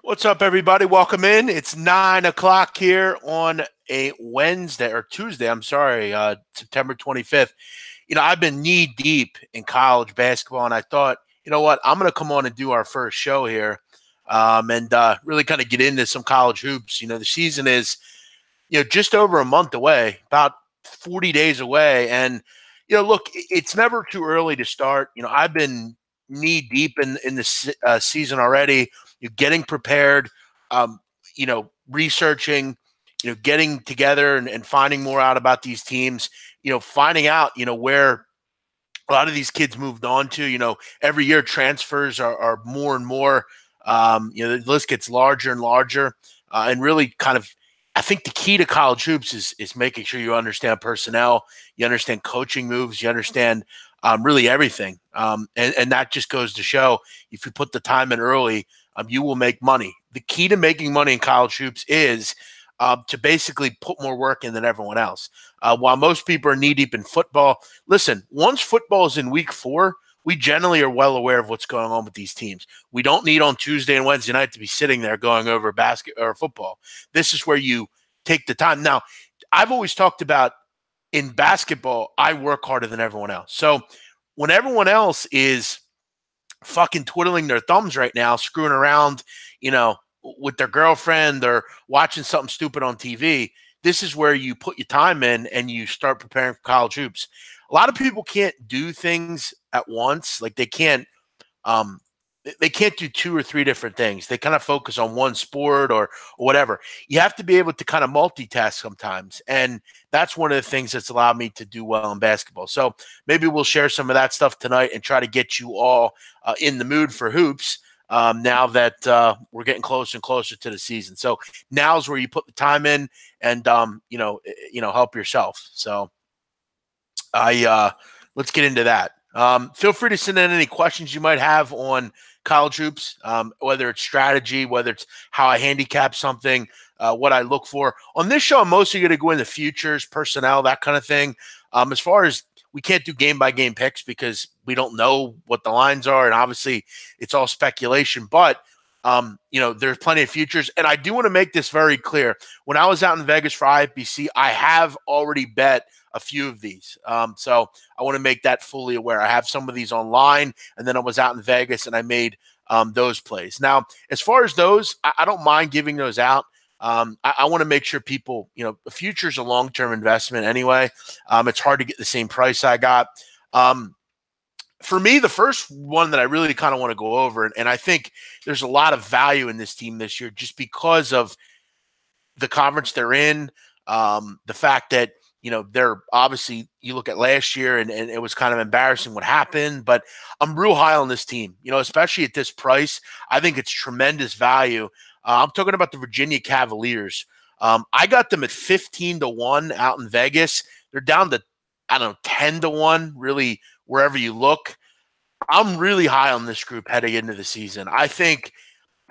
What's up, everybody? Welcome in. It's 9 o'clock here on a Wednesday or Tuesday. I'm sorry, September 25th. I've been knee deep in college basketball, and I thought, you know what, I'm going to come on and do our first show here, and really kind of get into some college hoops. The season is, just over a month away, about 40 days away, and look, it's never too early to start. I've been knee deep in the season already. You're getting prepared, researching, getting together and finding more out about these teams, finding out, where a lot of these kids moved on to. Every year transfers are more and more. The list gets larger and larger, and really kind of, I think the key to college hoops is making sure you understand personnel, you understand coaching moves, you understand really everything. And that just goes to show, if you put the time in early, you will make money. The key to making money in college hoops is to basically put more work in than everyone else. While most people are knee-deep in football, listen, once football is in week 4, we generally are well aware of what's going on with these teams. We don't need on Tuesday and Wednesday night to be sitting there going over basket or football. This is where you take the time. Now, I've always talked about, in basketball, I work harder than everyone else. So when everyone else is fucking twiddling their thumbs right now, screwing around, with their girlfriend or watching something stupid on TV, this is where you put your time in and you start preparing for college hoops. A lot of people can't do things at once. Like they can't do 2 or 3 different things. They kind of focus on one sport or whatever. You have to be able to kind of multitask sometimes. And that's one of the things that's allowed me to do well in basketball. So maybe we'll share some of that stuff tonight and try to get you all in the mood for hoops now that we're getting closer and closer to the season. So now's where you put the time in and, help yourself. So let's get into that. Feel free to send in any questions you might have on college hoops, whether it's strategy, whether it's how I handicap something, what I look for. On this show, I'm mostly going to go into futures, personnel, that kind of thing. As far as, we can't do game-by-game picks because we don't know what the lines are, and obviously it's all speculation. But, there's plenty of futures. And I do want to make this very clear. When I was out in Vegas for IFBC, I have already bet a few of these. So I want to make that fully aware. I have some of these online, and then I was out in Vegas and I made those plays. Now, as far as those, I don't mind giving those out. I want to make sure people, the future is a long-term investment anyway. It's hard to get the same price I got. For me, the first one that I really kind of want to go over, and I think there's a lot of value in this team this year just because of the conference they're in, the fact that, they're obviously, you look at last year and it was kind of embarrassing what happened, but I'm real high on this team, especially at this price. I think it's tremendous value. I'm talking about the Virginia Cavaliers. I got them at 15-1 out in Vegas. They're down to, 10-1, really, wherever you look. I'm really high on this group heading into the season. I think,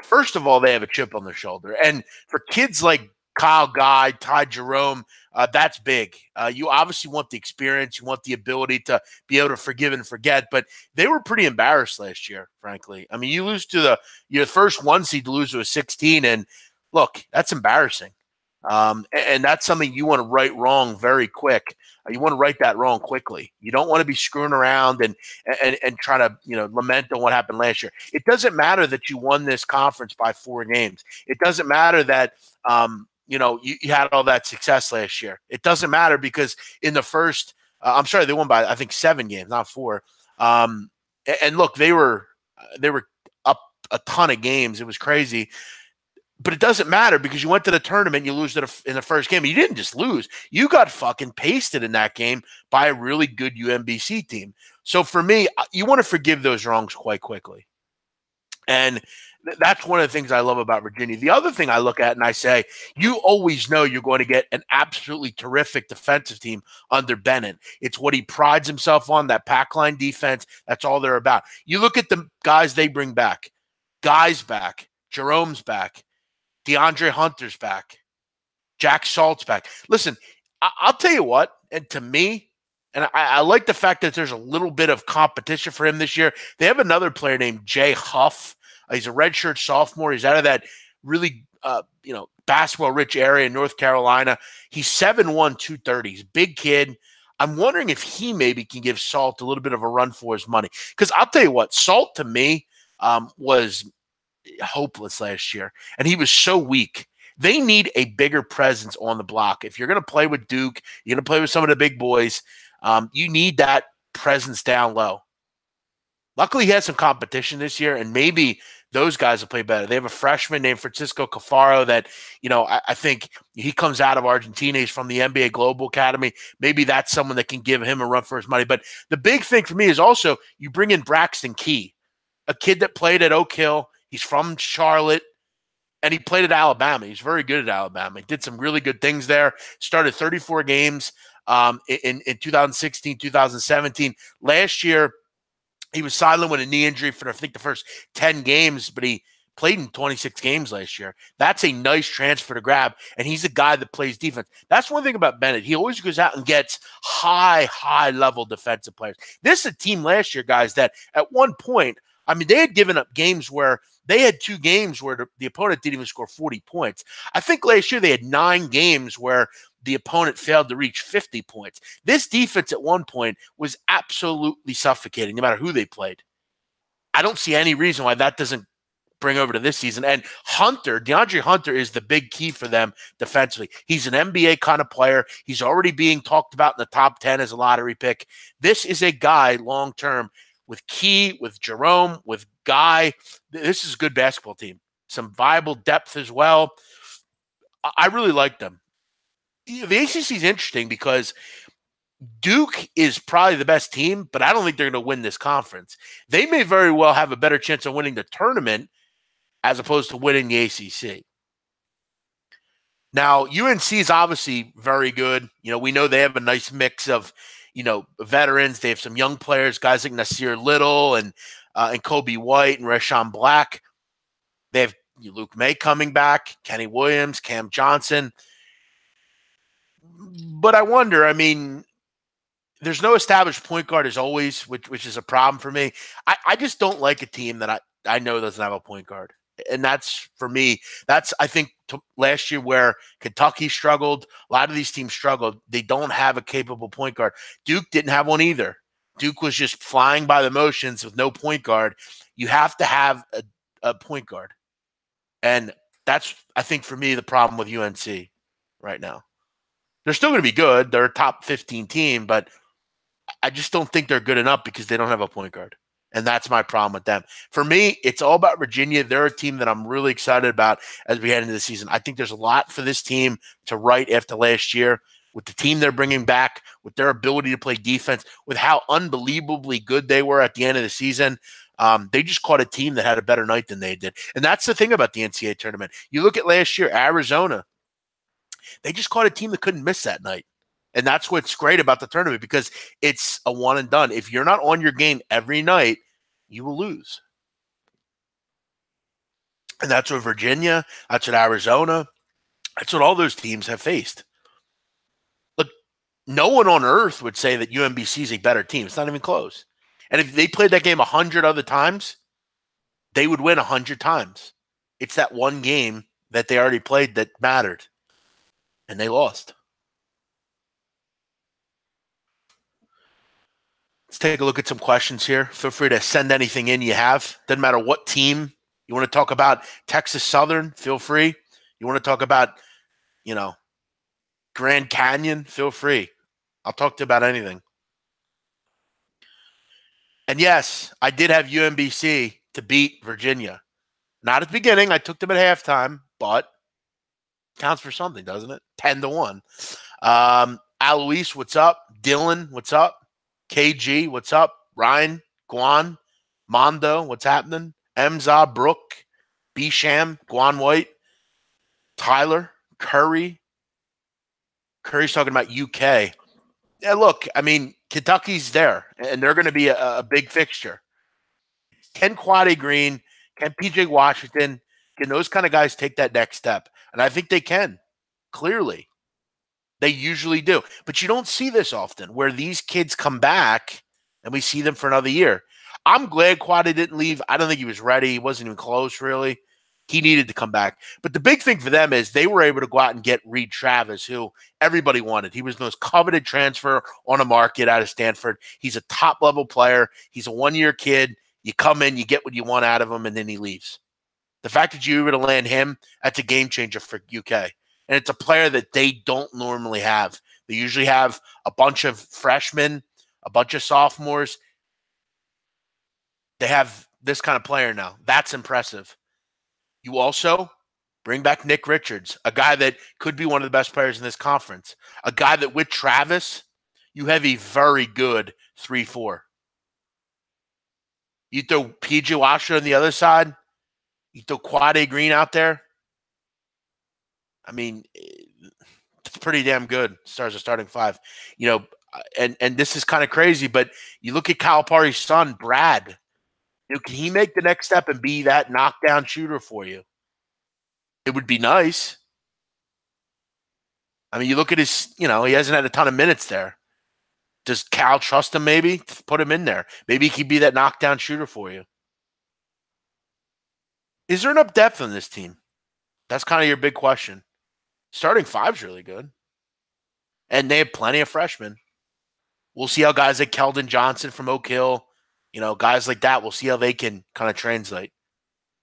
first of all, they have a chip on their shoulder. And for kids like Kyle Guy, Ty Jerome, that's big. You obviously want the experience. You want the ability to be able to forgive and forget. But they were pretty embarrassed last year, frankly. I mean, you lose to your first 1 seed to lose to a 16. And look, that's embarrassing. And that's something you want to right wrong very quick. You want to right that wrong quickly. You don't want to be screwing around and trying to, lament on what happened last year. It doesn't matter that you won this conference by 4 games. It doesn't matter that, you had all that success last year. It doesn't matter because in the first, they won by, I think, 7 games, not 4. And look, they were up a ton of games. It was crazy. But it doesn't matter because you went to the tournament, you lose in the first game. You didn't just lose. You got fucking pasted in that game by a really good UMBC team. So for me, you want to forgive those wrongs quite quickly. And that's one of the things I love about Virginia. The other thing I look at and I say, you always know you're going to get an absolutely terrific defensive team under Bennett. It's what he prides himself on, that pack line defense. That's all they're about. You look at the guys they bring back. Guy's back. Jerome's back. DeAndre Hunter's back. Jack Salt's back. Listen, I'll tell you what, and to me, and I like the fact that there's a little bit of competition for him this year. They have another player named Jay Huff. He's a redshirt sophomore. He's out of that really, basketball-rich area in North Carolina. He's 7'1", 230. He's a big kid. I'm wondering if he maybe can give Salt a little bit of a run for his money. Because I'll tell you what, Salt to me was hopeless last year, and he was so weak. They need a bigger presence on the block. If you're going to play with Duke, you're going to play with some of the big boys, you need that presence down low. Luckily, he has some competition this year, and maybe those guys will play better. They have a freshman named Francisco Cafaro that, I think he comes out of Argentina. He's from the NBA Global Academy. Maybe that's someone that can give him a run for his money. But the big thing for me is also you bring in Braxton Key, a kid that played at Oak Hill. He's from Charlotte, and he played at Alabama. He's very good at Alabama. He did some really good things there. Started 34 games in 2016, 2017. Last year, he was silent with a knee injury for, I think, the first 10 games, but he played in 26 games last year. That's a nice transfer to grab, and he's a guy that plays defense. That's one thing about Bennett. He always goes out and gets high-level defensive players. This is a team last year, guys, that at one point, they had given up games where they had 2 games where the opponent didn't even score 40 points. I think last year they had 9 games where the opponent failed to reach 50 points. This defense at one point was absolutely suffocating, no matter who they played. I don't see any reason why that doesn't bring over to this season. And DeAndre Hunter is the big key for them defensively. He's an NBA kind of player. He's already being talked about in the top 10 as a lottery pick. This is a guy long-term with Key, with Jerome, with Guy. This is a good basketball team. Some viable depth as well. I really like them. The ACC is interesting because Duke is probably the best team, but I don't think they're going to win this conference. They may very well have a better chance of winning the tournament as opposed to winning the ACC. Now, UNC is obviously very good. We know they have a nice mix of, veterans. They have some young players, guys like Nasir Little and Kobe White and Rashawn Black. They have Luke May coming back, Kenny Williams, Cam Johnson. But I wonder, there's no established point guard as always, which is a problem for me. I just don't like a team that I know doesn't have a point guard. And that's, for me, I think last year where Kentucky struggled, a lot of these teams struggled. They don't have a capable point guard. Duke didn't have one either. Duke was just flying by the motions with no point guard. You have to have a point guard. And that's, I think, for me, the problem with UNC right now. They're still going to be good. They're a top 15 team, but I just don't think they're good enough because they don't have a point guard. And that's my problem with them. For me, it's all about Virginia. They're a team that I'm really excited about as we head into the season. I think there's a lot for this team to right after last year with the team they're bringing back, with their ability to play defense, with how unbelievably good they were at the end of the season. They just caught a team that had a better night than they did. And that's the thing about the NCAA tournament. You look at last year, Arizona, they just caught a team that couldn't miss that night. And that's what's great about the tournament because it's a one and done. If you're not on your game every night, you will lose. And that's what Virginia, that's what Arizona, that's what all those teams have faced. Look, no one on earth would say that UMBC is a better team. It's not even close. And if they played that game 100 other times, they would win 100 times. It's that one game that they already played that mattered. And they lost. Let's take a look at some questions here. Feel free to send anything in you have. Doesn't matter what team. You want to talk about Texas Southern, feel free. You want to talk about, Grand Canyon, feel free. I'll talk to you about anything. And yes, I did have UMBC to beat Virginia. Not at the beginning. I took them at halftime, but counts for something, doesn't it? 10-1. Alois, what's up? Dylan, what's up? KG, what's up? Ryan, Guan, Mondo, what's happening? Emza, Brooke, Bisham, Guan White, Tyler, Curry. Curry's talking about UK. Yeah, look, Kentucky's there, and they're going to be a big fixture. Can Quade Green, can PJ Washington, can those kind of guys take that next step? And I think they can, clearly. They usually do. But you don't see this often, where these kids come back and we see them for another year. I'm glad Quade didn't leave. I don't think he was ready. He wasn't even close, really. He needed to come back. But the big thing for them is they were able to go out and get Reed Travis, who everybody wanted. He was the most coveted transfer on the market out of Stanford. He's a top-level player. He's a one-year kid. You come in, you get what you want out of him, and then he leaves. The fact that you were able to land him, that's a game changer for UK. And it's a player that they don't normally have. They usually have a bunch of freshmen, a bunch of sophomores. They have this kind of player now. That's impressive. You also bring back Nick Richards, a guy that could be one of the best players in this conference. A guy that with Travis, you have a very good 3-4. You throw PJ Washer on the other side. You throw Quade Green out there. I mean, it's pretty damn good. Stars a starting five. And this is kind of crazy, but you look at Calipari's son, Brad. Can he make the next step and be that knockdown shooter for you? It would be nice. I mean, you look at his, he hasn't had a ton of minutes there. Does Cal trust him maybe? Put him in there. Maybe he could be that knockdown shooter for you. Is there enough depth on this team? That's kind of your big question. Starting five's really good. And they have plenty of freshmen. We'll see how guys like Keldon Johnson from Oak Hill, guys like that, we'll see how they can kind of translate.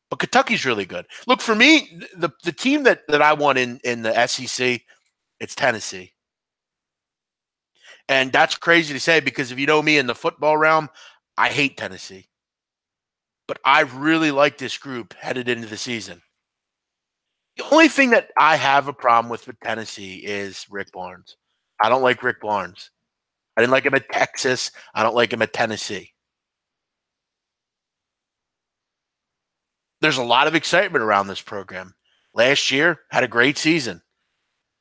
But Kentucky's really good. Look, for me, the team that I want in the SEC, it's Tennessee. And that's crazy to say because if you know me in the football realm, I hate Tennessee. But I really like this group headed into the season. The only thing that I have a problem with Tennessee is Rick Barnes. I don't like Rick Barnes. I didn't like him at Texas. I don't like him at Tennessee. There's a lot of excitement around this program. Last year, had a great season.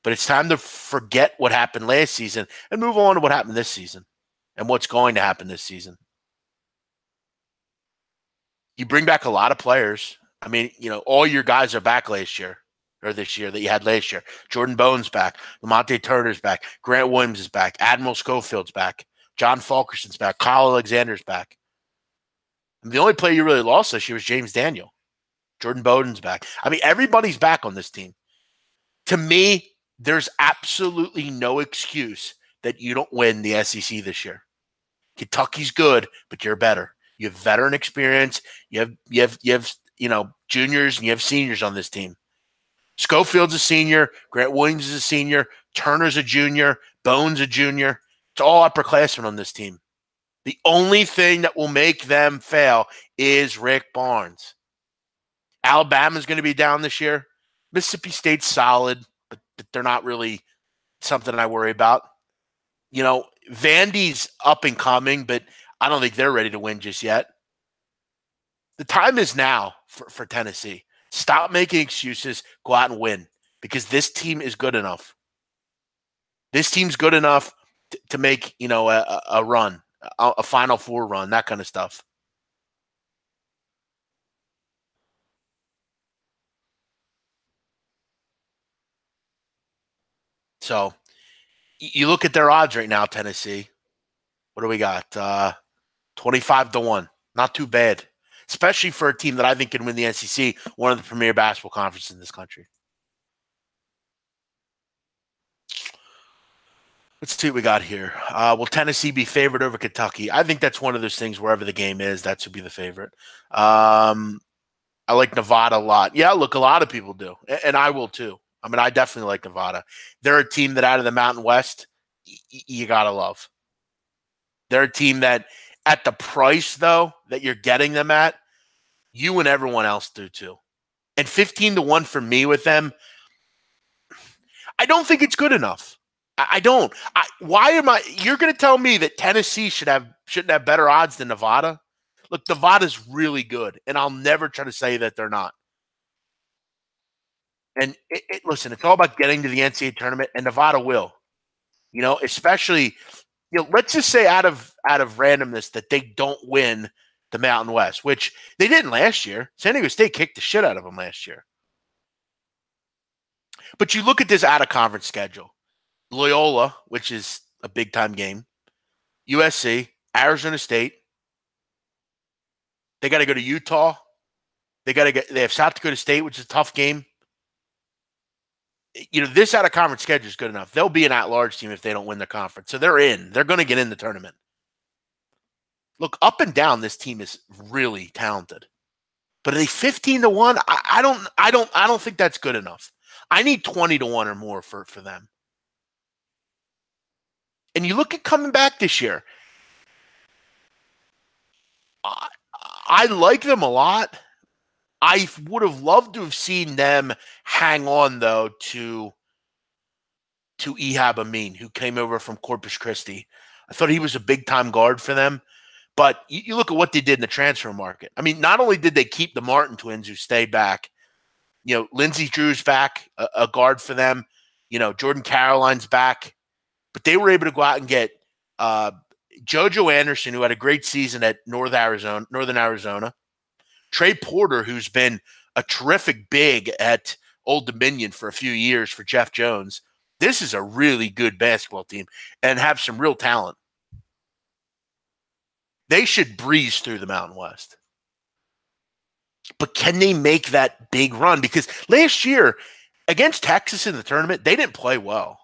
But it's time to forget what happened last season and move on to what happened this season and what's going to happen this season. You bring back a lot of players. I mean, all your guys are back last year or this year that you had last year. Jordan Bone's back. Lamonte Turner's back. Grant Williams is back. Admiral Schofield's back. John Fulkerson's back. Kyle Alexander's back. And the only player you really lost this year was James Daniel. Jordan Bowden's back. I mean, everybody's back on this team. To me, there's absolutely no excuse that you don't win the SEC this year. Kentucky's good, but you're better. You have veteran experience. You have juniors and you have seniors on this team. Schofield's a senior. Grant Williams is a senior. Turner's a junior. Bone's a junior. It's all upperclassmen on this team. The only thing that will make them fail is Rick Barnes. Alabama's going to be down this year. Mississippi State's solid, but they're not really something I worry about. Vandy's up and coming, but I don't think they're ready to win just yet. The time is now for Tennessee. Stop making excuses. Go out and win because this team is good enough. This team's good enough to make, a run, a Final Four run, that kind of stuff. So you look at their odds right now, Tennessee. What do we got? 25-1. Not too bad, especially for a team that I think can win the SEC, one of the premier basketball conferences in this country. Let's see what we got here. Will Tennessee be favored over Kentucky? I think that's one of those things wherever the game is, that should be the favorite. I like Nevada a lot. Yeah, look, a lot of people do, and I will too. I mean, I definitely like Nevada. They're a team that out of the Mountain West, you got to love. They're a team that at the price, though, that you're getting them at, you and everyone else do too. And 15-1 for me with them, I don't think it's good enough. I don't. Why am I? You're going to tell me that Tennessee shouldn't have better odds than Nevada? Look, Nevada's really good, and I'll never try to say that they're not. And listen, it's all about getting to the NCAA tournament, and Nevada will. Especially, let's just say out of randomness that they don't win the Mountain West, which they didn't last year. San Diego State kicked the shit out of them last year. But you look at this out-of-conference schedule. Loyola, which is a big-time game. USC, Arizona State. They got to go to Utah. They have South Dakota State, which is a tough game. This out of conference schedule is good enough. They'll be an at-large team if they don't win the conference. So they're in. They're going to get in the tournament. Look, up and down, this team is really talented. But are they 15-1? I don't think that's good enough. I need 20-1 or more for them. And you look at coming back this year. I like them a lot. I would have loved to have seen them hang on, though, to Ehab Amin, who came over from Corpus Christi. I thought he was a big-time guard for them. But you look at what they did in the transfer market. I mean, not only did they keep the Martin twins who stayed back, Lindsey Drew's back, a guard for them. Jordan Caroline's back. But they were able to go out and get JoJo Anderson, who had a great season at Northern Arizona. Trey Porter, who's been a terrific big at Old Dominion for a few years for Jeff Jones. This is a really good basketball team and have some real talent. They should breeze through the Mountain West. But can they make that big run? Because last year, against Texas in the tournament, they didn't play well.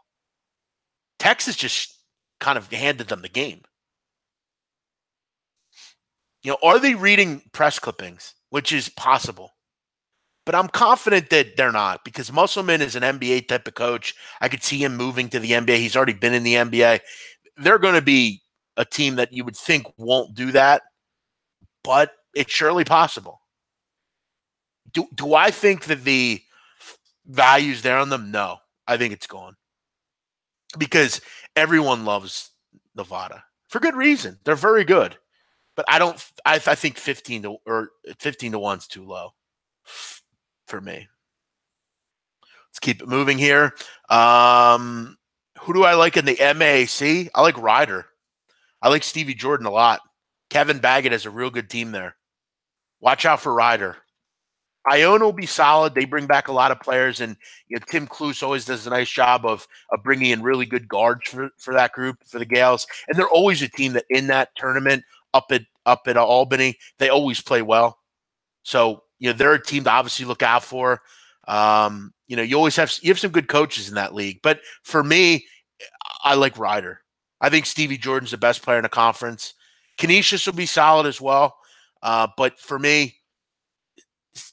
Texas just kind of handed them the game. Are they reading press clippings? Which is possible. But I'm confident that they're not, because Musselman is an NBA type of coach. I could see him moving to the NBA. He's already been in the NBA. They're going to be a team that you would think won't do that, but it's surely possible. Do I think that the value's there on them? No, I think it's gone. Because everyone loves Nevada for good reason. They're very good. But I think 15-1 is too low for me. Let's keep it moving here. Who do I like in the MAAC? I like Ryder. I like Stevie Jordan a lot. Kevin Baggett has a real good team there. Watch out for Ryder. Iona will be solid. They bring back a lot of players, and Tim Kluse always does a nice job of bringing in really good guards for that group, for the Gales. And they're always a team that in that tournament up at Albany, they always play well. So they're a team to obviously look out for. You always have some good coaches in that league, but for me, I like Ryder. I think Stevie Jordan's the best player in the conference. Canisius will be solid as well, but for me,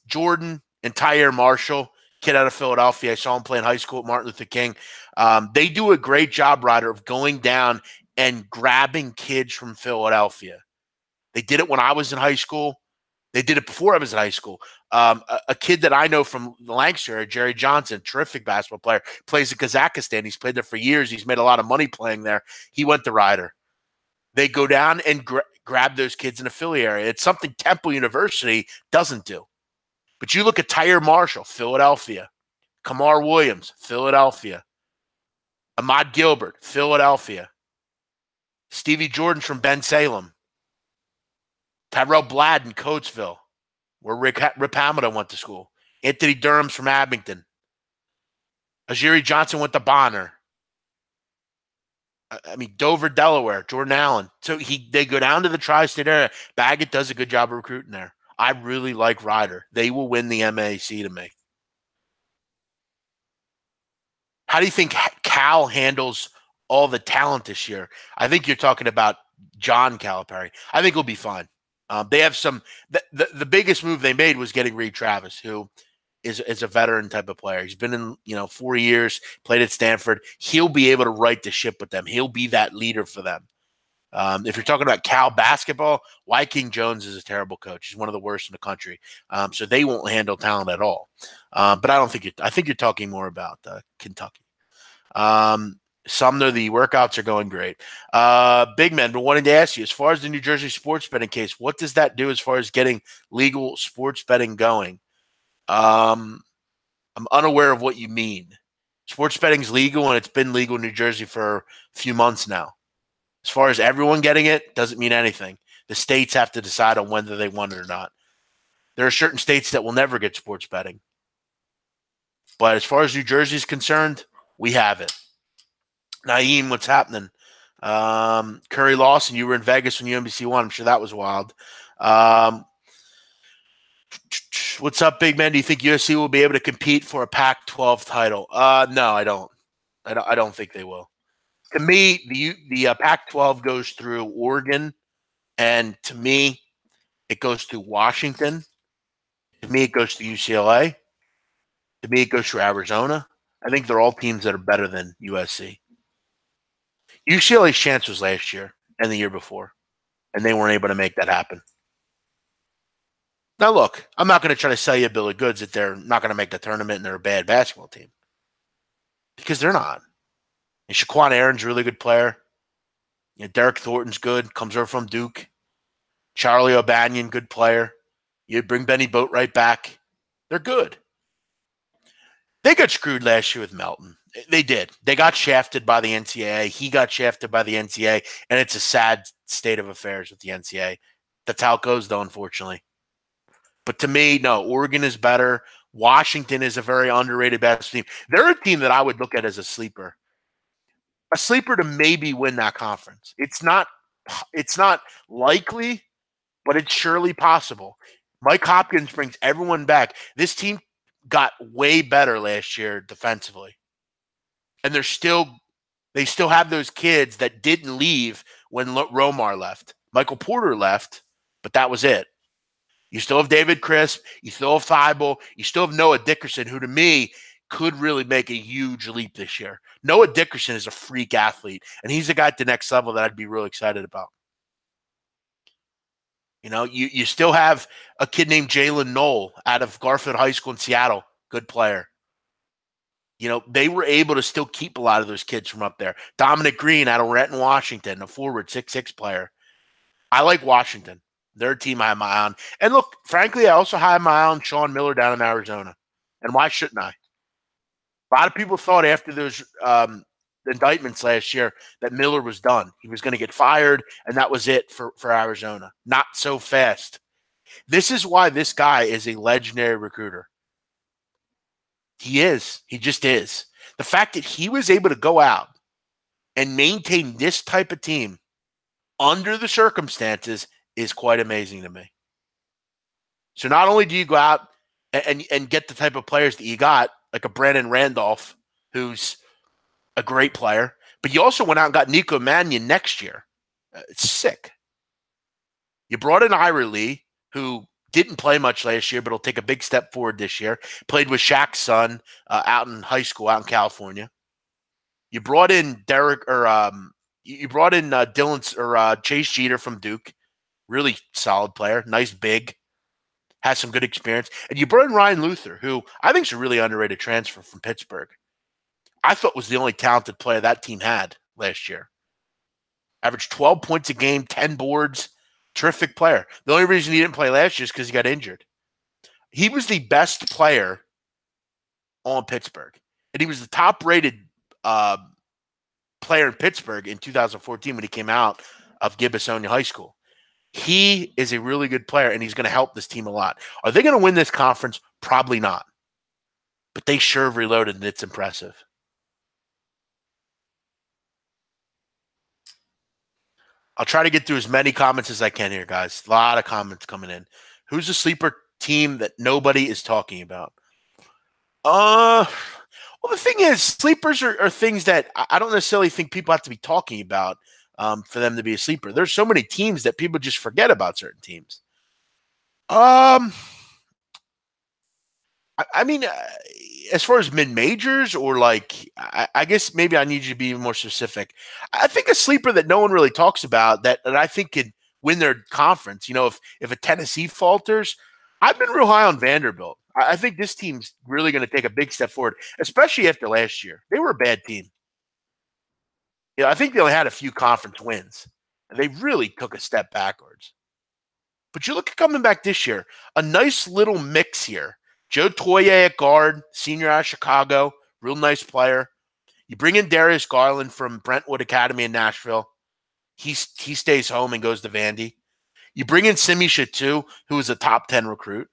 Jordan and Tyre Marshall, kid out of Philadelphia. I saw him play in high school at Martin Luther King. They do a great job, Ryder, of going down and grabbing kids from Philadelphia. They did it when I was in high school. They did it before I was in high school. A kid that I know from the Lancaster area, Jerry Johnson, terrific basketball player, plays in Kazakhstan. He's played there for years. He's made a lot of money playing there. He went to Ryder. They go down and grab those kids in the Philly area. It's something Temple University doesn't do. But you look at Tyre Marshall, Philadelphia. Kamar Williams, Philadelphia. Ahmad Gilbert, Philadelphia. Stevie Jordan from Ben Salem. Tyrell Bladden, Coatesville, where Rip Hamilton went to school. Anthony Durham's from Abington. Ajiri Johnson went to Bonner. Dover, Delaware, Jordan Allen. So they go down to the tri-state area. Baggett does a good job of recruiting there. I really like Ryder. They will win the MAAC to me. How do you think Cal handles all the talent this year? I think you're talking about John Calipari. I think he'll be fine. They have some. The biggest move they made was getting Reed Travis, who is a veteran type of player. He's been in 4 years, played at Stanford. He'll be able to right the ship with them. He'll be that leader for them. If you're talking about Cal basketball, King Jones is a terrible coach. He's one of the worst in the country. So they won't handle talent at all. But I think you're talking more about Kentucky. Sumner, the workouts are going great. Big men, but wanted to ask you, as far as the New Jersey sports betting case, what does that do as far as getting legal sports betting going? I'm unaware of what you mean. Sports betting's legal, and it's been legal in New Jersey for a few months now. As far as everyone getting it, doesn't mean anything. The states have to decide on whether they want it or not. There are certain states that will never get sports betting. But as far as New Jersey is concerned, we have it. Naeem, what's happening? Curry Lawson, you were in Vegas when UMBC won. I'm sure that was wild. What's up, big man? Do you think USC will be able to compete for a Pac-12 title? No, I don't. I don't think they will. To me, the Pac-12 goes through Oregon, and to me, it goes through Washington. To me, it goes to UCLA. To me, it goes through Arizona. I think they're all teams that are better than USC. UCLA's chance was last year and the year before, and they weren't able to make that happen. Now, look, I'm not going to try to sell you a bill of goods that they're not going to make the tournament and they're a bad basketball team, because they're not. And Shaquan Aaron's a really good player. Derek Thornton's good, comes over from Duke. Charlie O'Banion, good player. You bring Benny Boatwright back. They're good. They got screwed last year with Melton. They did. They got shafted by the NCAA. He got shafted by the NCAA, and it's a sad state of affairs with the NCAA. That's how it goes, though, unfortunately. But to me, no, Oregon is better. Washington is a very underrated basketball team. They're a team that I would look at as a sleeper to maybe win that conference. It's not likely, but it's surely possible. Mike Hopkins brings everyone back. This team got way better last year defensively. And they still have those kids that didn't leave when Romar left. Michael Porter left, but that was it. You still have David Crisp. You still have Thibault. You still have Noah Dickerson, who to me could really make a huge leap this year. Noah Dickerson is a freak athlete, and he's a guy at the next level that I'd be really excited about. You still have a kid named Jalen Knoll out of Garfield High School in Seattle. Good player. They were able to still keep a lot of those kids from up there. Dominic Green out of Renton, Washington, a forward, 6'6" player. I like Washington. They're a team I have my eye on. And look, frankly, I also have my eye on Sean Miller down in Arizona. And why shouldn't I? A lot of people thought after those indictments last year that Miller was done. He was going to get fired, and that was it for Arizona. Not so fast. This is why this guy is a legendary recruiter. He is. He just is. The fact that he was able to go out and maintain this type of team under the circumstances is quite amazing to me. So not only do you go out and get the type of players that you got, like a Brandon Randolph, who's a great player, but you also went out and got Nico Mannion next year. It's sick. You brought in Ira Lee, who didn't play much last year, but will take a big step forward this year. Played with Shaq's son out in high school out in California. You brought in Chase Jeter from Duke. Really solid player. Nice big. Has some good experience. And you brought in Ryan Luther, who I think is a really underrated transfer from Pittsburgh. I thought was the only talented player that team had last year. Averaged 12 points a game, 10 boards. Terrific player. The only reason he didn't play last year is because he got injured. He was the best player on Pittsburgh. And he was the top-rated player in Pittsburgh in 2014 when he came out of Gibbosonia High School. He is a really good player, and he's going to help this team a lot. Are they going to win this conference? Probably not. But they sure have reloaded, and it's impressive. I'll try to get through as many comments as I can here, guys. A lot of comments coming in. Who's a sleeper team that nobody is talking about? Well, the thing is, sleepers are things that I don't necessarily think people have to be talking about for them to be a sleeper. There's so many teams that people just forget about certain teams. I mean, as far as mid-majors or like, I guess maybe I need you to be more specific. I think a sleeper that no one really talks about that I think could win their conference, if a Tennessee falters, I've been real high on Vanderbilt. I think this team's really going to take a big step forward, especially after last year. They were a bad team. I think they only had a few conference wins. And they really took a step backwards. But you look at coming back this year, a nice little mix here. Joe Toye at guard, senior out of Chicago, real nice player. You bring in Darius Garland from Brentwood Academy in Nashville. He stays home and goes to Vandy. You bring in Simi Shatu, who is a top 10 recruit.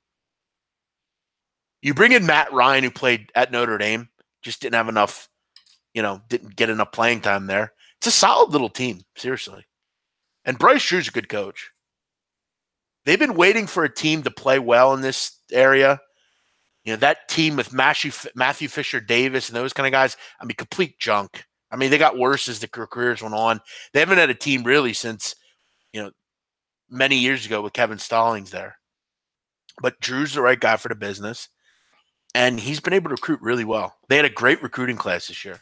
You bring in Matt Ryan, who played at Notre Dame, just didn't have enough, didn't get enough playing time there. It's a solid little team, seriously. And Bryce Drew's a good coach. They've been waiting for a team to play well in this area. That team with Matthew Fisher Davis and those kind of guys, I mean, complete junk. I mean, they got worse as the careers went on. They haven't had a team really since, many years ago with Kevin Stallings there. But Drew's the right guy for the business, and he's been able to recruit really well. They had a great recruiting class this year.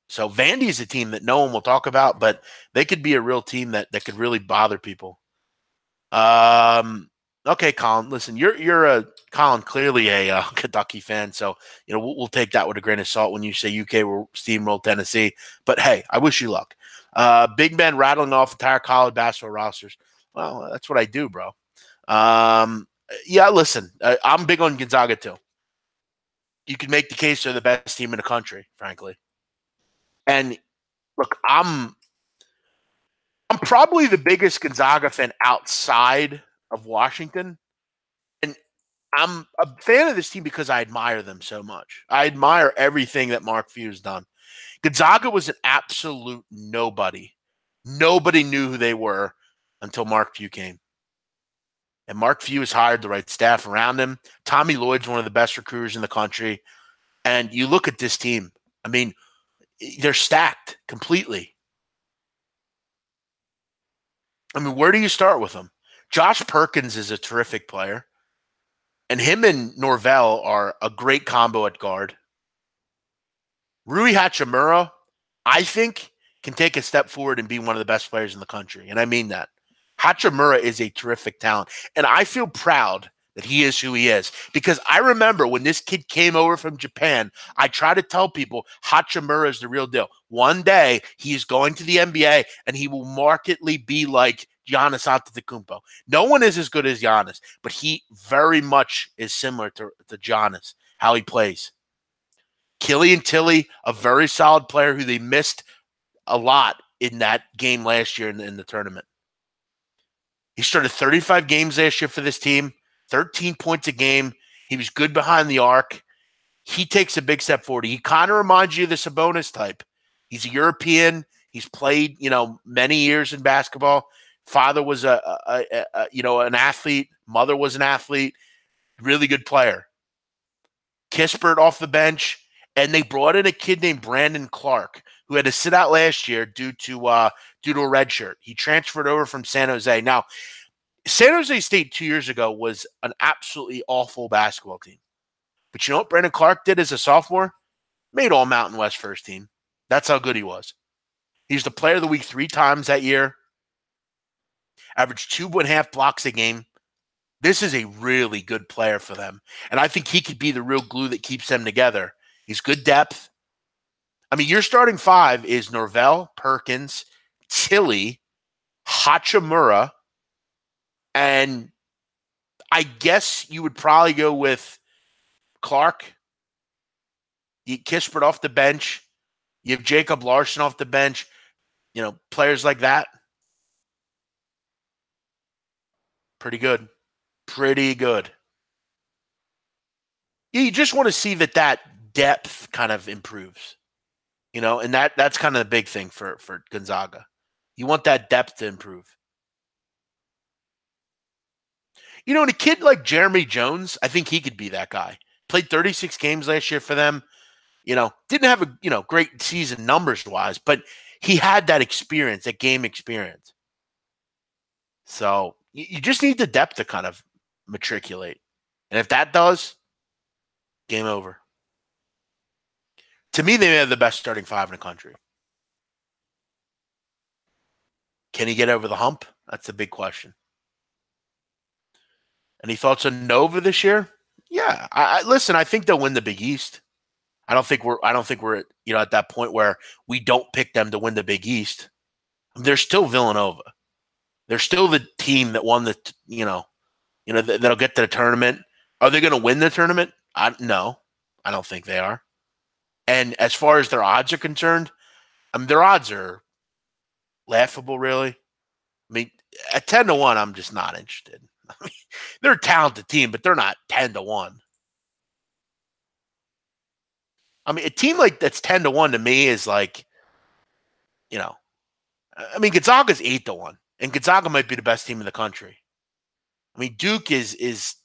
So Vandy is a team that no one will talk about, but they could be a real team that could really bother people. Okay, Colin. Listen, you're Colin, clearly a Kentucky fan, so we'll take that with a grain of salt when you say UK will steamroll Tennessee. But hey, I wish you luck. Big Ben rattling off entire college basketball rosters. Well, that's what I do, bro. Yeah, listen, I'm big on Gonzaga too. You can make the case they're the best team in the country, frankly. And look, I'm probably the biggest Gonzaga fan outside of Washington. And I'm a fan of this team because I admire them so much. I admire everything that Mark Few's done. Gonzaga was an absolute nobody. Nobody knew who they were until Mark Few came. And Mark Few has hired the right staff around him. Tommy Lloyd's one of the best recruiters in the country. And you look at this team, I mean, they're stacked completely. I mean, where do you start with them? Josh Perkins is a terrific player. And him and Norvell are a great combo at guard. Rui Hachimura, I think, can take a step forward and be one of the best players in the country. And I mean that. Hachimura is a terrific talent. And I feel proud that he is who he is. Because I remember when this kid came over from Japan, I try to tell people Hachimura is the real deal. One day, he's going to the NBA, and he will markedly be like Giannis Antetokounmpo. No one is as good as Giannis, but he very much is similar to Giannis, how he plays. Killian Tilly, a very solid player who they missed a lot in that game last year in the tournament. He started 35 games last year for this team, 13 points a game. He was good behind the arc. He takes a big step forward. He kind of reminds you of the Sabonis type. He's a European. He's played, many years in basketball. Father was an athlete. Mother was an athlete. Really good player. Kispert off the bench. And they brought in a kid named Brandon Clark, who had to sit out last year due to a red shirt. He transferred over from San Jose. Now, San Jose State 2 years ago was an absolutely awful basketball team. But you know what Brandon Clark did as a sophomore? Made all Mountain West first team. That's how good he was. He's the player of the week 3 times that year. Averaged 2.5 blocks a game. This is a really good player for them. And I think he could be the real glue that keeps them together. He's good depth. I mean, your starting 5 is Norvell, Perkins, Tilly, Hachimura, and I guess you would probably go with Clark. You Kispert off the bench. You have Jacob Larson off the bench. Players like that. Pretty good. Pretty good. You just want to see that depth kind of improves. And that's kind of the big thing for Gonzaga. You want that depth to improve. And a kid like Jeremy Jones, I think he could be that guy. Played 36 games last year for them. Didn't have a great season numbers-wise, but he had that experience, that game experience. So you just need the depth to kind of matriculate. And if that does, game over. To me, they have the best starting 5 in the country. Can he get over the hump? That's a big question. Any thoughts on Nova this year? Yeah, listen. I think they'll win the Big East. I don't think we're at that point where we don't pick them to win the Big East. They're still Villanova. They're still the team that won that'll get to the tournament. Are they going to win the tournament? No, I don't think they are. And as far as their odds are concerned, their odds are laughable, really. I mean, at 10-1, I'm just not interested. They're a talented team, but they're not 10-1. I mean, a team like that's 10-1 to me is like, Gonzaga's 8-1, and Gonzaga might be the best team in the country. I mean, Duke is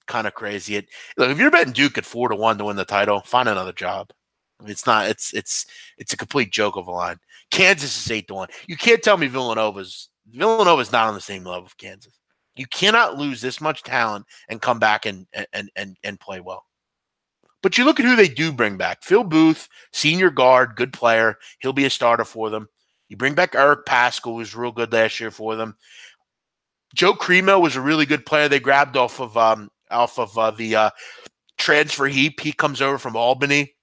kind of crazy. Look, if you're betting Duke at 4-1 to win the title, find another job. I mean, it's not. It's a complete joke of a line. Kansas is 8-1. You can't tell me Villanova's not on the same level of Kansas. You cannot lose this much talent and come back and play well. But you look at who they do bring back. Phil Booth, senior guard, good player. He'll be a starter for them. You bring back Eric Paschal, who was real good last year for them. Joe Cremo was a really good player they grabbed off of the transfer heap. He comes over from Albany,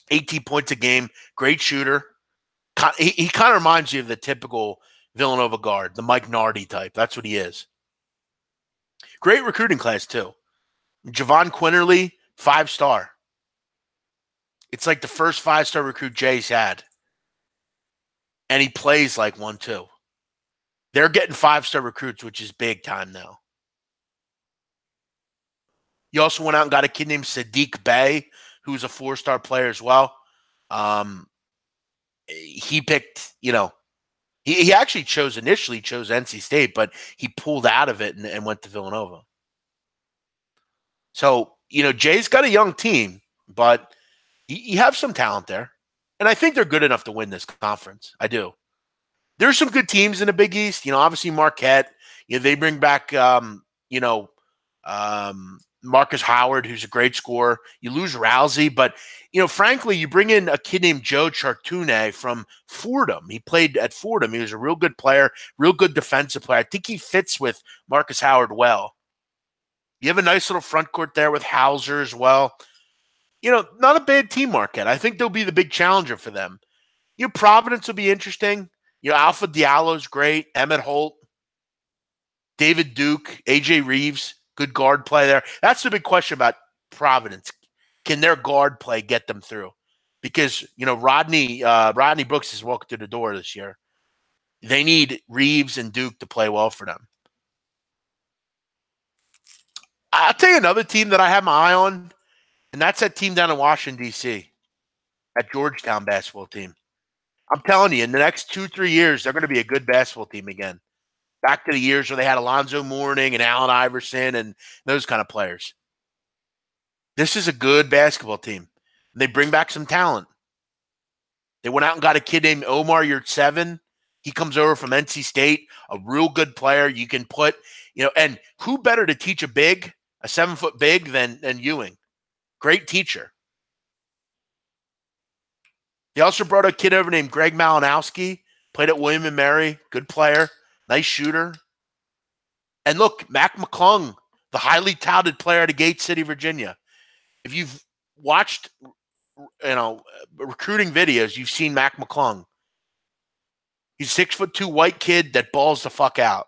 18 points a game, great shooter. He kind of reminds you of the typical Villanova guard, the Mike Nardi type. That's what he is. Great recruiting class, too. Javon Quinterly, 5-star. It's like the first 5-star recruit Jay's had. And he plays like one, too. They're getting 5-star recruits, which is big time now. You also went out and got a kid named Sadiq Bey, who's a 4-star player as well. He picked, he actually initially chose NC State, but he pulled out of it and went to Villanova. So, Jay's got a young team, but you have some talent there. And I think they're good enough to win this conference. I do. There's some good teams in the Big East. Obviously Marquette. They bring back, Marcus Howard, who's a great scorer. You lose Rousey, but, frankly, you bring in a kid named Joe Chartune from Fordham. He played at Fordham. He was a real good player, real good defensive player. I think he fits with Marcus Howard well. You have a nice little front court there with Hauser as well. Not a bad team, Marquette. I think they'll be the big challenger for them. Providence will be interesting. Alpha Diallo's great. Emmett Holt, David Duke, AJ Reeves, good guard play there. That's the big question about Providence. Can their guard play get them through? Because, Rodney Brooks is walking through the door this year. They need Reeves and Duke to play well for them. I'll tell you another team that I have my eye on, and that's that team down in Washington, D.C., that Georgetown basketball team. I'm telling you, in the next 2-3 years, they're going to be a good basketball team again. Back to the years where they had Alonzo Mourning and Allen Iverson and those kind of players. This is a good basketball team. They bring back some talent. They went out and got a kid named Omar Yurtseven. He comes over from NC State, a real good player. You can put, and who better to teach a 7-foot big than Ewing? Great teacher. They also brought a kid over named Greg Malinowski, played at William & Mary, good player, nice shooter. And look, Mac McClung, the highly touted player out of Gate City, Virginia. If you've watched, recruiting videos, you've seen Mac McClung. He's a 6'2" white kid that balls the fuck out.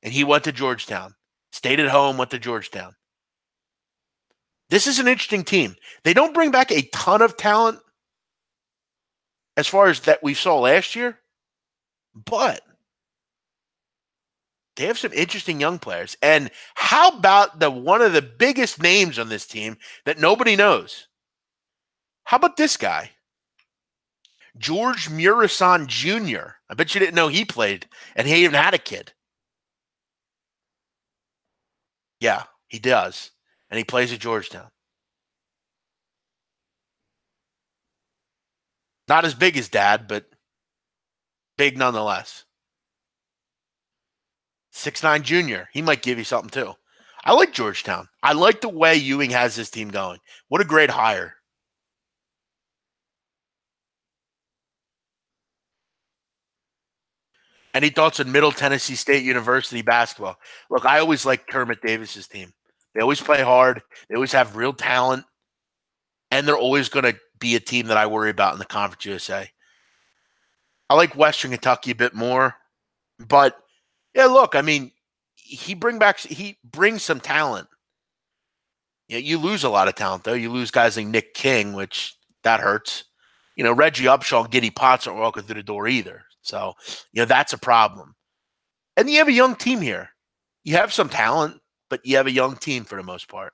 And he went to Georgetown. Stayed at home, went to Georgetown. This is an interesting team. They don't bring back a ton of talent as far as that we saw last year, but they have some interesting young players. And how about one of the biggest names on this team that nobody knows? How about this guy? George Murison Jr. I bet you didn't know he played, and he even had a kid. Yeah, he does. And he plays at Georgetown. Not as big as Dad, but big nonetheless. 6'9" junior. He might give you something too. I like Georgetown. I like the way Ewing has his team going. What a great hire. Any thoughts on Middle Tennessee State University basketball? Look, I always like Kermit Davis's team. They always play hard. They always have real talent. And they're always going to be a team that I worry about in the Conference USA. I like Western Kentucky a bit more. But, yeah, look, I mean, he brings some talent. You lose a lot of talent, though. You lose guys like Nick King, which that hurts. Reggie Upshaw and Giddy Potts aren't walking through the door either. So, that's a problem. And you have a young team here. You have some talent, but you have a young team for the most part.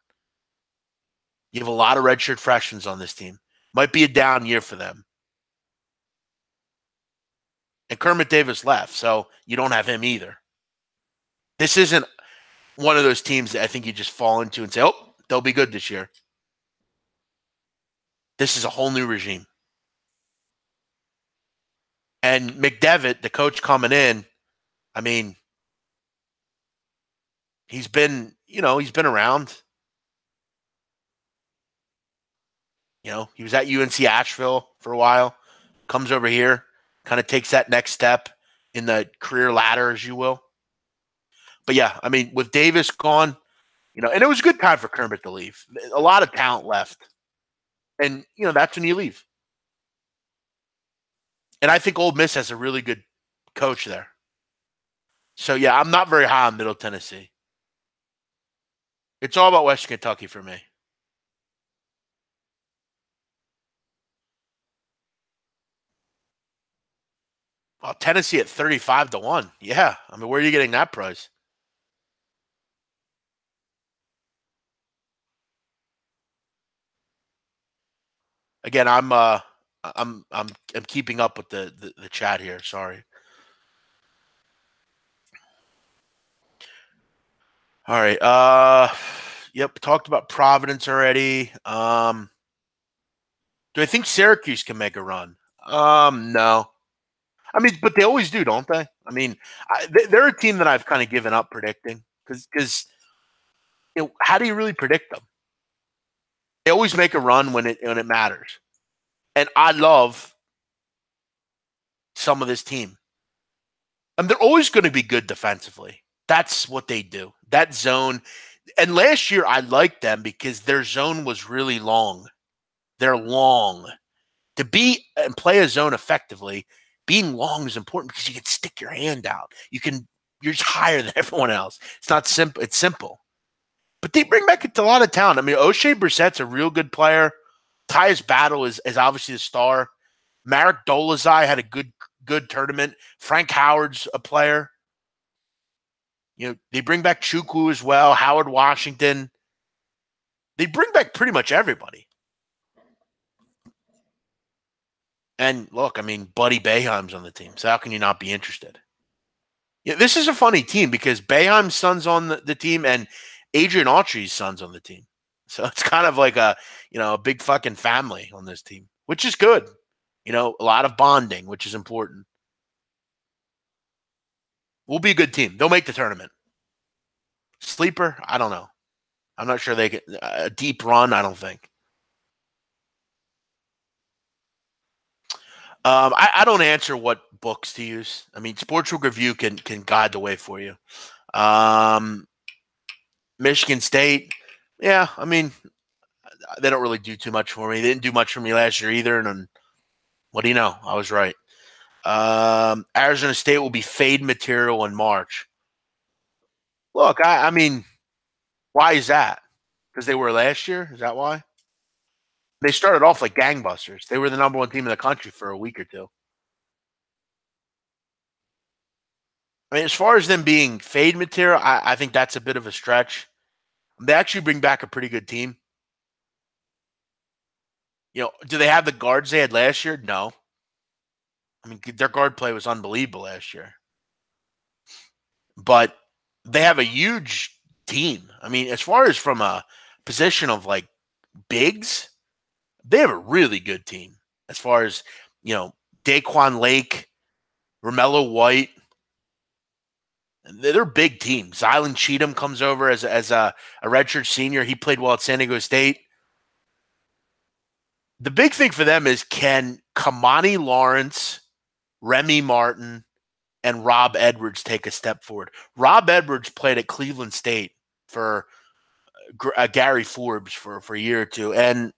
You have a lot of redshirt freshmen on this team. Might be a down year for them. And Kermit Davis left, so you don't have him either. This isn't one of those teams that I think you just fall into and say, oh, they'll be good this year. This is a whole new regime. And McDevitt, the coach coming in, I mean, he's been around. He was at UNC Asheville for a while, comes over here, kind of takes that next step in the career ladder, as you will. But yeah, I mean, with Davis gone, and it was a good time for Kermit to leave. A lot of talent left. And, that's when you leave. And I think Ole Miss has a really good coach there. So, yeah, I'm not very high on Middle Tennessee. It's all about Western Kentucky for me. Well, Tennessee at 35-1. Yeah. I mean, where are you getting that price? Again, I'm keeping up with the chat here. Sorry. All right. Yep. Talked about Providence already. Do I think Syracuse can make a run? No. I mean, but they always do, don't they? I mean, they're a team that I've kind of given up predicting because how do you really predict them? They always make a run when it matters, and I love some of this team. And they're always going to be good defensively. That's what they do. That zone. And last year I liked them because their zone was really long. They're long. To be and play a zone effectively, being long is important because you can stick your hand out. You're just higher than everyone else. It's not simple. It's simple. But they bring back a lot of talent. I mean, O'Shea Brissett's a real good player. Tyus Battle is obviously the star. Marek Dolezaj had a good tournament. Frank Howard's a player. They bring back Chukwu as well, Howard Washington. They bring back pretty much everybody. And look, I mean, Buddy Boeheim's on the team, so how can you not be interested? Yeah, this is a funny team because Boeheim's son's on the team and Adrian Autry's son's on the team. So it's kind of like a big fucking family on this team, which is good. A lot of bonding, which is important. We'll be a good team. They'll make the tournament. Sleeper? I don't know. I'm not sure they get a deep run. I don't think. I don't answer what books to use. I mean, Sportsbook Review can guide the way for you. Michigan State, yeah. I mean, they don't really do too much for me. They didn't do much for me last year either. And what do you know? I was right. Arizona State will be fade material in March. Look, I mean, why is that? Because they were last year? Is that why? They started off like gangbusters. They were the number one team in the country for a week or two. I mean, as far as them being fade material, I think that's a bit of a stretch. They actually bring back a pretty good team. Do they have the guards they had last year? No. I mean, their guard play was unbelievable last year. But they have a huge team. I mean, as far as from a position of like bigs, they have a really good team. As far as, Daquan Lake, Romello White, they're big teams. Zylan Cheatham comes over as a redshirt senior. He played well at San Diego State. The big thing for them is can Kamani Lawrence, Remy Martin, and Rob Edwards take a step forward. Rob Edwards played at Cleveland State for Gary Forbes for a year or two, and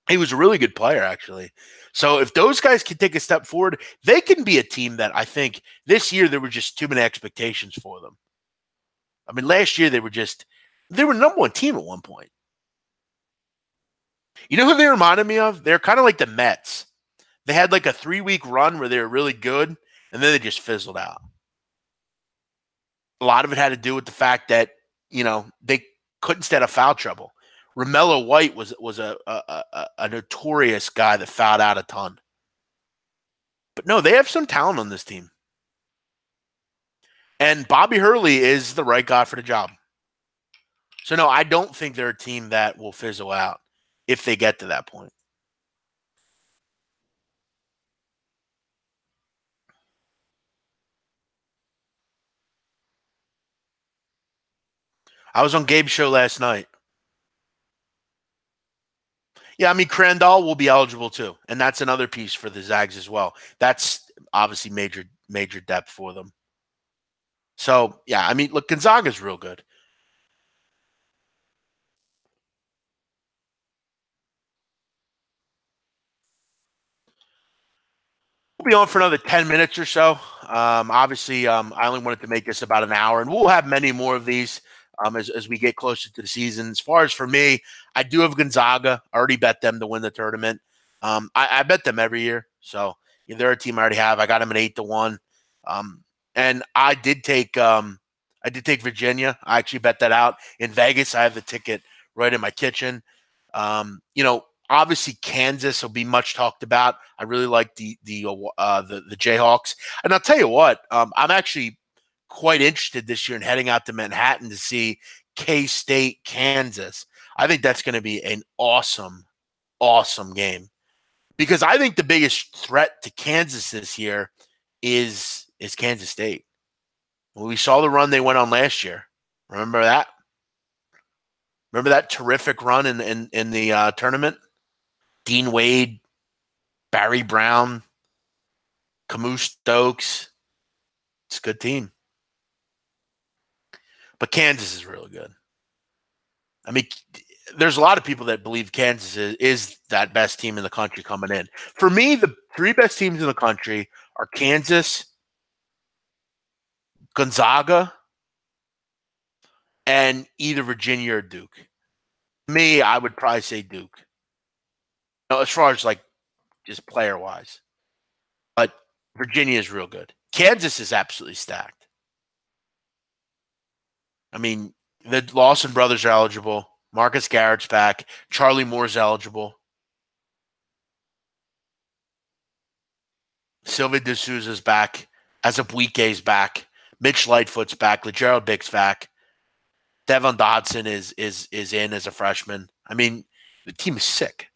he was a really good player, actually. So if those guys can take a step forward, they can be a team that I think this year there were just too many expectations for them. I mean, last year they were number one team at one point. You know who they reminded me of? They're kind of like the Mets. They had like a 3-week run where they were really good, and then they just fizzled out. A lot of it had to do with the fact that, they couldn't stay out of foul trouble. Romello White was a notorious guy that fouled out a ton. But no, they have some talent on this team. And Bobby Hurley is the right guy for the job. So no, I don't think they're a team that will fizzle out if they get to that point. I was on Gabe's show last night. Yeah, I mean Crandall will be eligible too, and that's another piece for the Zags as well. That's obviously major depth for them. So yeah, I mean, look, Gonzaga's real good. We'll be on for another 10 minutes or so. Obviously, I only wanted to make this about an hour, and we'll have many more of these as we get closer to the season. As far as for me, I do have Gonzaga. I already bet them to win the tournament. I bet them every year. So yeah, they're a team I already have. I got them at 8-1. And I did take Virginia. I actually bet that out in Vegas. I have the ticket right in my kitchen. Obviously Kansas will be much talked about. I really like the Jayhawks, and I'll tell you what, I'm actually quite interested this year in heading out to Manhattan to see K-State, Kansas. I think that's going to be an awesome game because I think the biggest threat to Kansas this year is Kansas State. Well, we saw the run they went on last year. Remember that? Remember that terrific run in the tournament? Dean Wade, Barry Brown, Camus Stokes. It's a good team. But Kansas is really good. I mean, there's a lot of people that believe Kansas is that best team in the country coming in. For me, the three best teams in the country are Kansas, Gonzaga, and either Virginia or Duke. Me, I would probably say Duke. As far as like just player wise. But Virginia is real good. Kansas is absolutely stacked. I mean, the Lawson brothers are eligible. Marcus Garrett's back. Charlie Moore's eligible. Sylvia D'Souza's back. Azabwike's back. Mitch Lightfoot's back. LeGerald Bick's back. Devon Dodson is in as a freshman. I mean, the team is sick.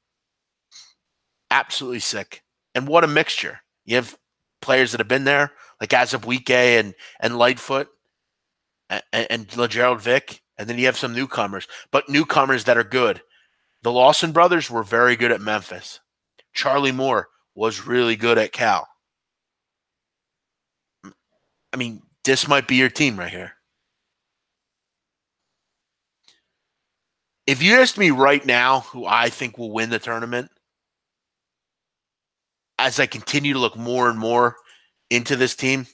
Absolutely sick. And what a mixture. You have players that have been there, like Azabwike and Lightfoot and LeGerald Vick, and then you have some newcomers, but newcomers that are good. The Lawson brothers were very good at Memphis. Charlie Moore was really good at Cal. I mean, this might be your team right here. If you asked me right now who I think will win the tournament, as I continue to look more and more into this team,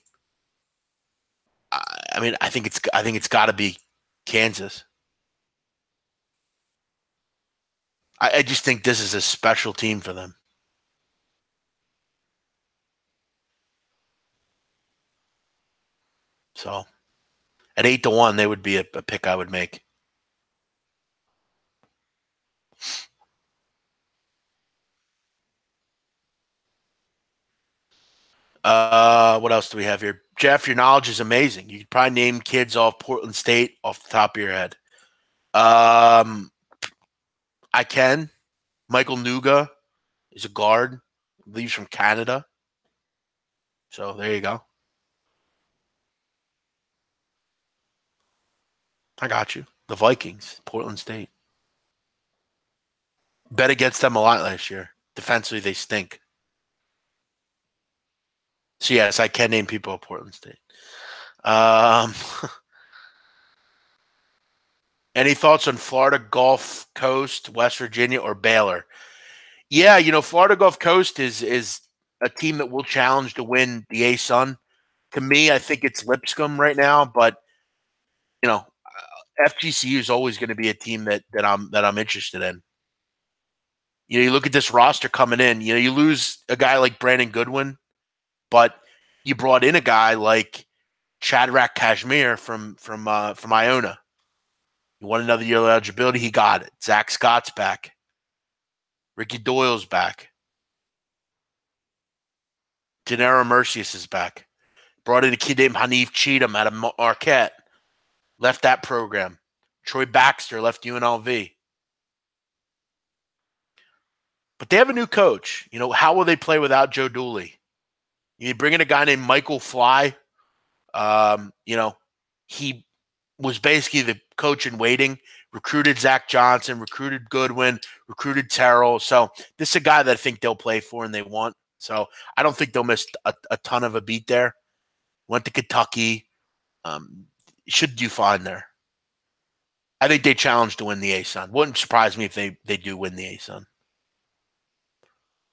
I mean, I think it's got to be Kansas. I just think this is a special team for them. So at 8-1, they would be a pick I would make. What else do we have here? Jeff, your knowledge is amazing. You could probably name kids off Portland State off the top of your head. I can. Michael Nuga is a guard. Leaves from Canada. So there you go. I got you. The Vikings, Portland State. Bet against them a lot last year. Defensively, they stink. So yes, I can name people at Portland State. Any thoughts on Florida Gulf Coast, West Virginia, or Baylor? Yeah, Florida Gulf Coast is a team that will challenge to win the A-Sun. To me, I think it's Lipscomb right now, but you know, FGCU is always going to be a team that I'm interested in. You look at this roster coming in. You lose a guy like Brandon Goodwin, but you brought in a guy like Shadrach Kashmir from Iona. You want another year of eligibility? He got it. Zach Scott's back. Ricky Doyle's back. Gennaro Mercius is back. Brought in a kid named Hanif Cheatham out of Marquette. Left that program. Troy Baxter left UNLV. But they have a new coach. How will they play without Joe Dooley? You bring in a guy named Michael Fly. He was basically the coach in waiting, recruited Zach Johnson, recruited Goodwin, recruited Terrell. So this is a guy that I think they'll play for and they want. So I don't think they'll miss a ton of a beat there. Went to Kentucky. Should do fine there. I think they challenge to win the A-Sun. Wouldn't surprise me if they do win the A-Sun.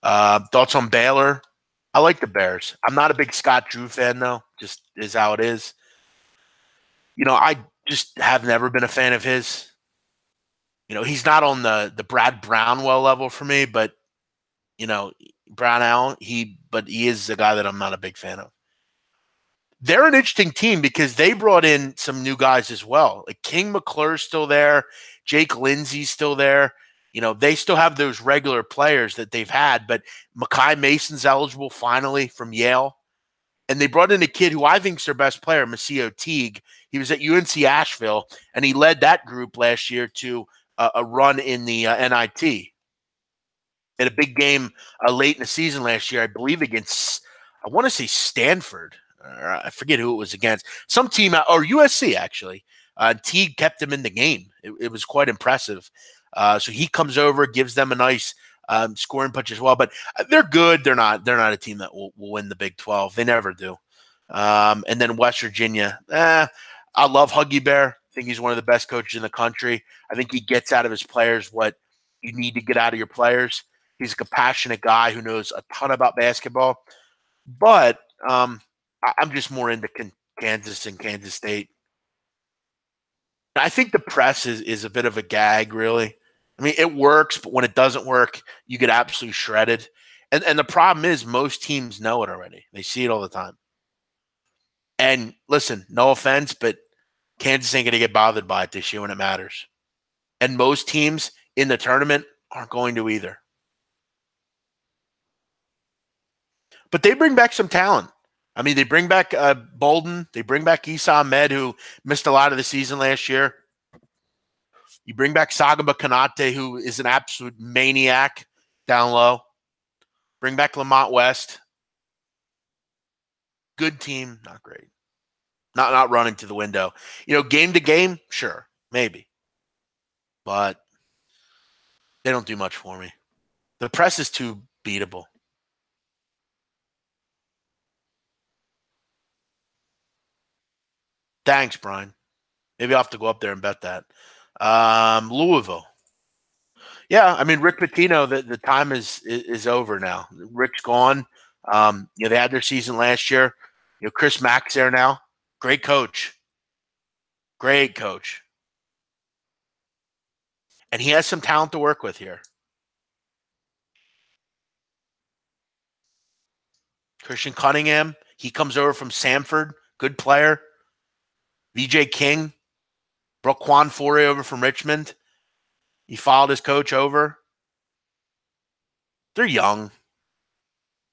Thoughts on Baylor? I like the Bears. I'm not a big Scott Drew fan, though. Just is how it is. I just have never been a fan of his. He's not on the Brad Brownwell level for me, but, Brown Allen, but he is a guy that I'm not a big fan of. They're an interesting team because they brought in some new guys as well. Like King McClure's still there. Jake Lindsey's still there. They still have those regular players that they've had, but Makai Mason's eligible finally from Yale. And they brought in a kid who I think is their best player, Maseo Teague. He was at UNC Asheville, and he led that group last year to a run in the NIT. In a big game late in the season last year, I believe against, I want to say Stanford. I forget who it was against. Some team, or USC, actually. Teague kept him in the game. It was quite impressive. So he comes over, gives them a nice scoring punch as well. But they're good. They're not a team that will win the Big 12. They never do. And then West Virginia. I love Huggy Bear. I think he's one of the best coaches in the country. I think he gets out of his players what you need to get out of your players. He's a compassionate guy who knows a ton about basketball. But I'm just more into Kansas and Kansas State. I think the press is a bit of a gag, really. I mean, it works, but when it doesn't work, you get absolutely shredded. And the problem is most teams know it already. They see it all the time. And listen, no offense, but Kansas ain't going to get bothered by it this year when it matters. And most teams in the tournament aren't going to either. But they bring back some talent. I mean, they bring back Bolden. They bring back Issa Ahmed, who missed a lot of the season last year. You bring back Sagaba Kanate, who is an absolute maniac down low. Bring back Lamont West. Good team, not great. Not running to the window. Game to game, sure, maybe. But they don't do much for me. The press is too beatable. Thanks, Brian. Maybe I'll have to go up there and bet that. Louisville. Yeah, I mean, Rick Pitino, the time is over now. Rick's gone. They had their season last year. Chris Mack's there now. Great coach. Great coach. And he has some talent to work with here. Christian Cunningham, he comes over from Samford. Good player. VJ King. Brought Quan Foray over from Richmond. He followed his coach over. They're young.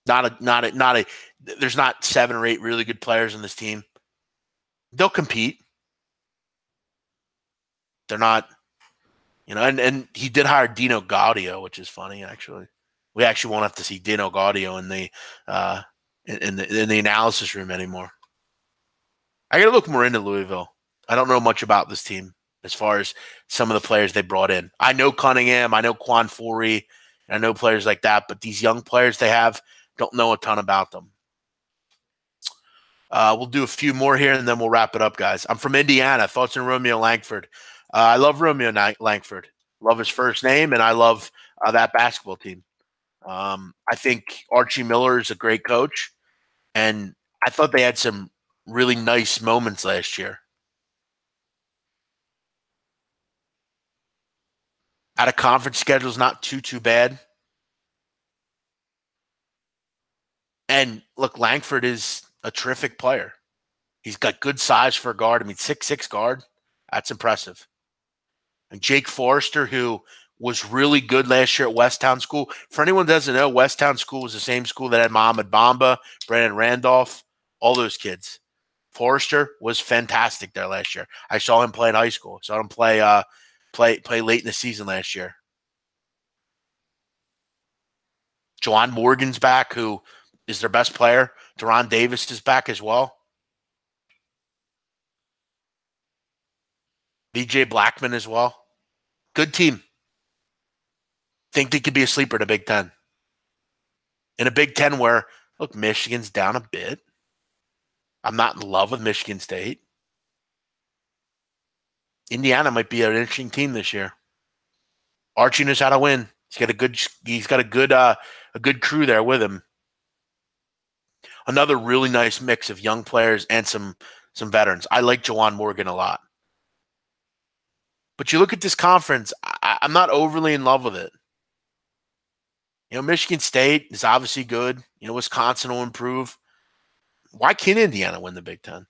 There's not 7 or 8 really good players in this team. They'll compete. They're not, and he did hire Dino Gaudio, which is funny, actually. We actually won't have to see Dino Gaudio in the analysis room anymore. I got to look more into Louisville. I don't know much about this team as far as some of the players they brought in. I know Cunningham. I know Quan Foray. I know players like that. But these young players they have, don't know a ton about them. We'll do a few more here, and then we'll wrap it up, guys. I'm from Indiana. Thoughts on Romeo Langford? I love Romeo Langford. Love his first name, and I love that basketball team. I think Archie Miller is a great coach, and I thought they had some really nice moments last year. Out of conference schedule is not too bad. And look, Langford is a terrific player. He's got good size for a guard. I mean, 6'6" guard. That's impressive. And Jake Forrester, who was really good last year at Westtown School. For anyone who doesn't know, Westtown School was the same school that had Mohamed Bamba, Brandon Randolph, all those kids. Forrester was fantastic there last year. I saw him play in high school. Saw him play late in the season last year. Juwan Morgan's back, who is their best player. Deron Davis is back as well. VJ Blackman as well. Good team. Think they could be a sleeper in a Big Ten. In a Big Ten where, look, Michigan's down a bit. I'm not in love with Michigan State. Indiana might be an interesting team this year. Archie knows how to win. He's got a good crew there with him. Another really nice mix of young players and some veterans. I like Juwan Morgan a lot. But you look at this conference, I'm not overly in love with it. Michigan State is obviously good. Wisconsin will improve. Why can't Indiana win the Big Ten?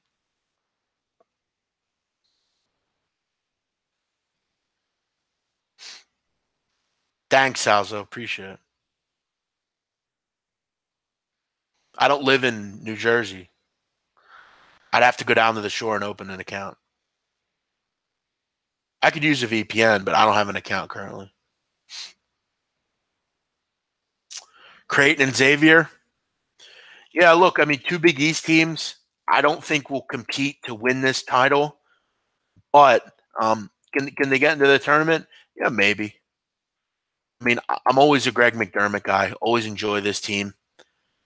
Thanks, Salzo. Appreciate it. I don't live in New Jersey. I'd have to go down to the shore and open an account. I could use a VPN, but I don't have an account currently. Creighton and Xavier. Yeah, look, I mean, two Big East teams. I don't think will compete to win this title, but can they get into the tournament? Yeah, maybe. I mean, I'm always a Greg McDermott guy. Always enjoy this team.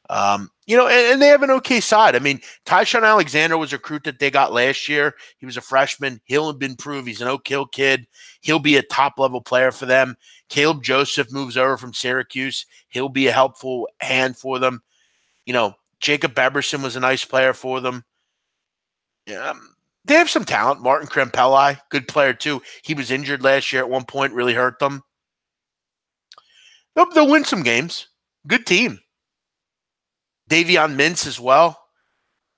And they have an okay side. I mean, Tyshawn Alexander was a recruit that they got last year. He was a freshman. He'll improve. He's an Oak Hill kid. He'll be a top-level player for them. Caleb Joseph moves over from Syracuse. He'll be a helpful hand for them. Jacob Beberson was a nice player for them. Yeah, they have some talent. Martin Krempelli, good player too. He was injured last year at one point, really hurt them. They'll win some games. Good team. Davion Mintz as well.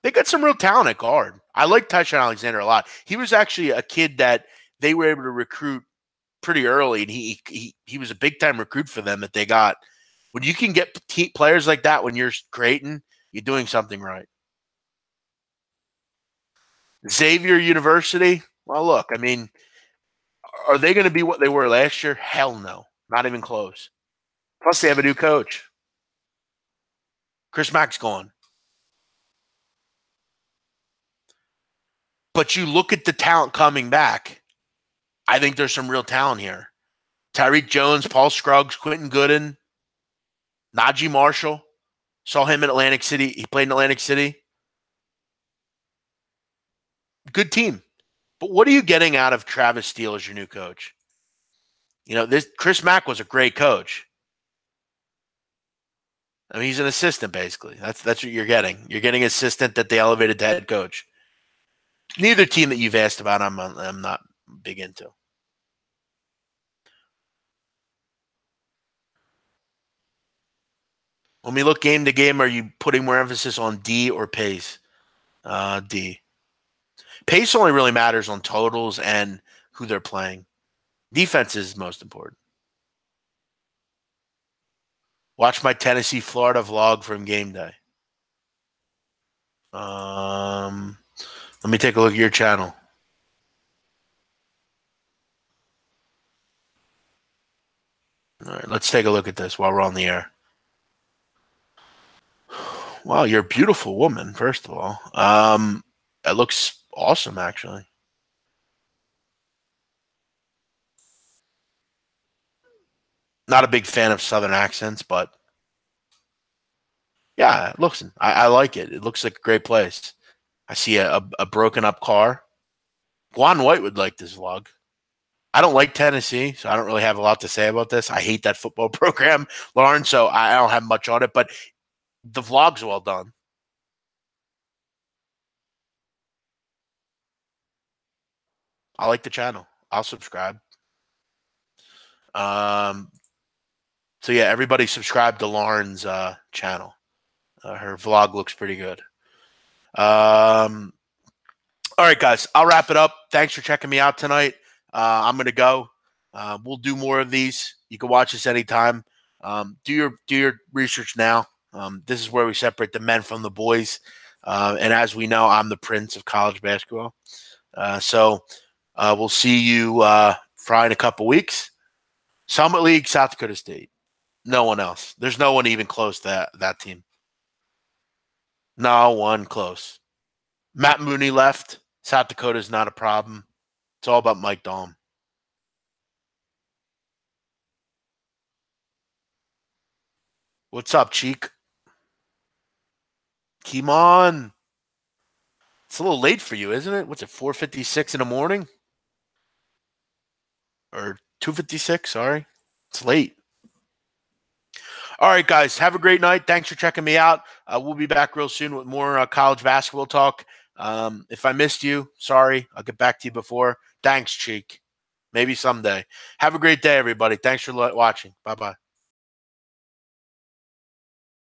They got some real talent at guard. I like Tyshawn Alexander a lot. He was actually a kid that they were able to recruit pretty early, and he was a big-time recruit for them that they got. When you can get players like that when you're Creighton, you're doing something right. Xavier University, well, look, I mean, are they going to be what they were last year? Hell no. Not even close. Plus, they have a new coach. Chris Mack's gone. But you look at the talent coming back. I think there's some real talent here. Tyreek Jones, Paul Scruggs, Quentin Gooden, Najee Marshall. Saw him in Atlantic City. He played in Atlantic City. Good team. But what are you getting out of Travis Steele as your new coach? Chris Mack was a great coach. I mean, he's an assistant, basically. That's what you're getting. You're getting an assistant that they elevated to head coach. Neither team that you've asked about, I'm not big into. When we look game to game, are you putting more emphasis on D or pace? D. Pace only really matters on totals and who they're playing. Defense is most important. Watch my Tennessee-Florida vlog from game day. Let me take a look at your channel. All right, let's take a look at this while we're on the air. Wow, you're a beautiful woman, first of all. It looks awesome, actually. Not a big fan of Southern accents, but yeah, listen, I like it. It looks like a great place. I see a broken up car. Juan White would like this vlog. I don't like Tennessee, so I don't really have a lot to say about this. I hate that football program, Lauren, so I don't have much on it, but the vlog's well done. I like the channel. I'll subscribe. So yeah, everybody subscribe to Lauren's channel. Her vlog looks pretty good. All right, guys, I'll wrap it up. Thanks for checking me out tonight. I'm going to go. We'll do more of these. You can watch this anytime. Do your research now. This is where we separate the men from the boys. And as we know, I'm the prince of college basketball. So we'll see you Friday in a couple weeks. Summit League, South Dakota State. No one else. There's no one even close to that team. No one close. Matt Mooney left. South Dakota's not a problem. It's all about Mike Dahlm. What's up, Cheek? Come on. It's a little late for you, isn't it? What's it, 4:56 in the morning? Or 2:56, sorry. It's late. All right, guys. Have a great night. Thanks for checking me out. We'll be back real soon with more college basketball talk. If I missed you, sorry. I'll get back to you before. Thanks, Cheek. Maybe someday. Have a great day, everybody. Thanks for watching. Bye-bye.